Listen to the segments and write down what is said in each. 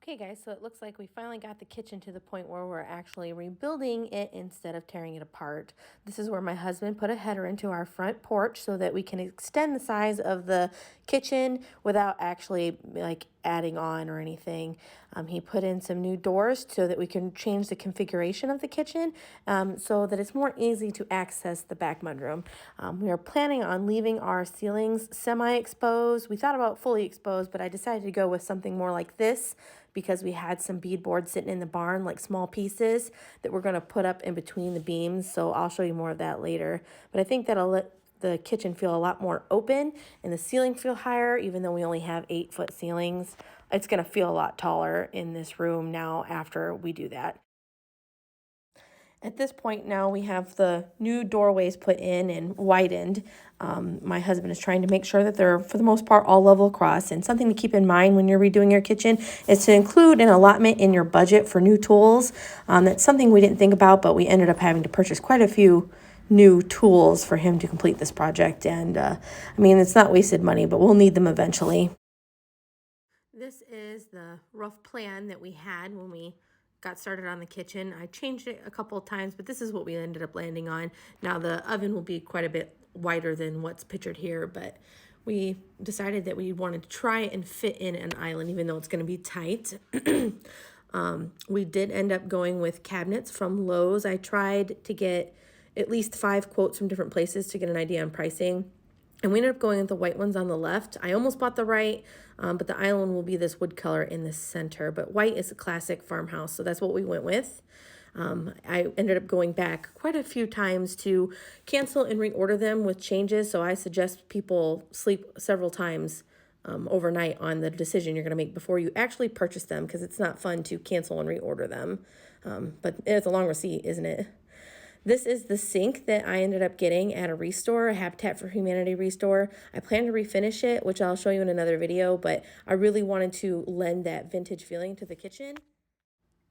Okay guys, so it looks like we finally got the kitchen to the point where we're actually rebuilding it instead of tearing it apart. This is where my husband put a header into our front porch so that we can extend the size of the kitchen without actually like adding on or anything. He put in some new doors so that we can change the configuration of the kitchen so that it's more easy to access the back mudroom. We are planning on leaving our ceilings semi-exposed. We thought about fully exposed, but I decided to go with something more like this because we had some beadboard sitting in the barn, like small pieces that we're going to put up in between the beams. So I'll show you more of that later. But I think that'll let the kitchen feel a lot more open and the ceiling feel higher, even though we only have 8-foot ceilings. It's going to feel a lot taller in this room now after we do that. At this point now we have the new doorways put in and widened. My husband is trying to make sure that they're, for the most part, all level across. And something to keep in mind when you're redoing your kitchen is to include an allotment in your budget for new tools. That's something we didn't think about, but we ended up having to purchase quite a few new tools for him to complete this project. And I mean, it's not wasted money, but we'll need them eventually. This is the rough plan that we had when we got started on the kitchen. I changed it a couple of times, but this is what we ended up landing on. Now the oven will be quite a bit wider than what's pictured here, but we decided that we wanted to try and fit in an island, even though it's going to be tight. We did end up going with cabinets from Lowe's. I tried to get at least 5 quotes from different places to get an idea on pricing. And we ended up going with the white ones on the left. I almost bought the right, but the island will be this wood color in the center. But white is a classic farmhouse, so that's what we went with. I ended up going back quite a few times to cancel and reorder them with changes. So I suggest people sleep several times overnight on the decision you're going to make before you actually purchase them, because it's not fun to cancel and reorder them. But it's a long receipt, isn't it? This is the sink that I ended up getting at a restore, a Habitat for Humanity restore. I plan to refinish it, which I'll show you in another video, but I really wanted to lend that vintage feeling to the kitchen.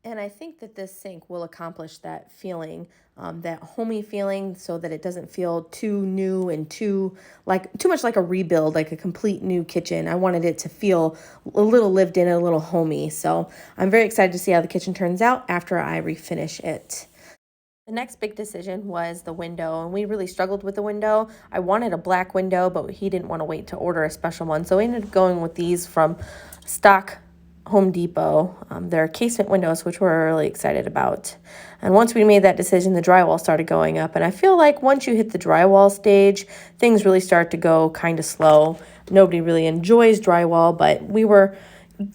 And I think that this sink will accomplish that feeling, that homey feeling, so that it doesn't feel too new and too much like a rebuild, like a complete new kitchen. I wanted it to feel a little lived in, a little homey. So I'm very excited to see how the kitchen turns out after I refinish it. The next big decision was the window, and we really struggled with the window. I wanted a black window, but he didn't want to wait to order a special one, so we ended up going with these from stock Home Depot. They're casement windows, which we're really excited about. And once we made that decision, the drywall started going up, and I feel like once you hit the drywall stage, things really start to go kind of slow. Nobody really enjoys drywall, but we were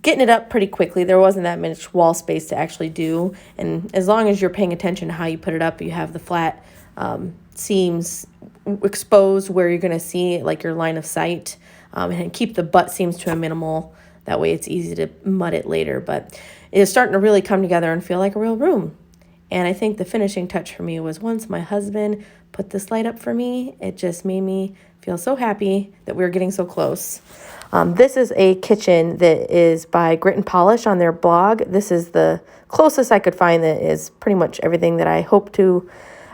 getting it up pretty quickly. There wasn't that much wall space to actually do, and as long as you're paying attention to how you put it up, you have the flat seams exposed where you're going to see like your line of sight, and keep the butt seams to a minimal. That way it's easy to mud it later, but it is starting to really come together and feel like a real room. And I think the finishing touch for me was once my husband put this light up for me, it just made me feel so happy that we were getting so close. This is a kitchen that is by Grit and Polish on their blog. This is the closest I could find that is pretty much everything that I hope to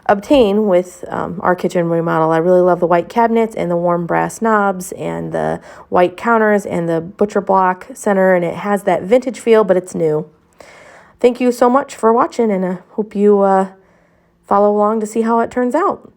obtain with our kitchen remodel. I really love the white cabinets and the warm brass knobs and the white counters and the butcher block center, and it has that vintage feel, but it's new. Thank you so much for watching, and I hope you follow along to see how it turns out.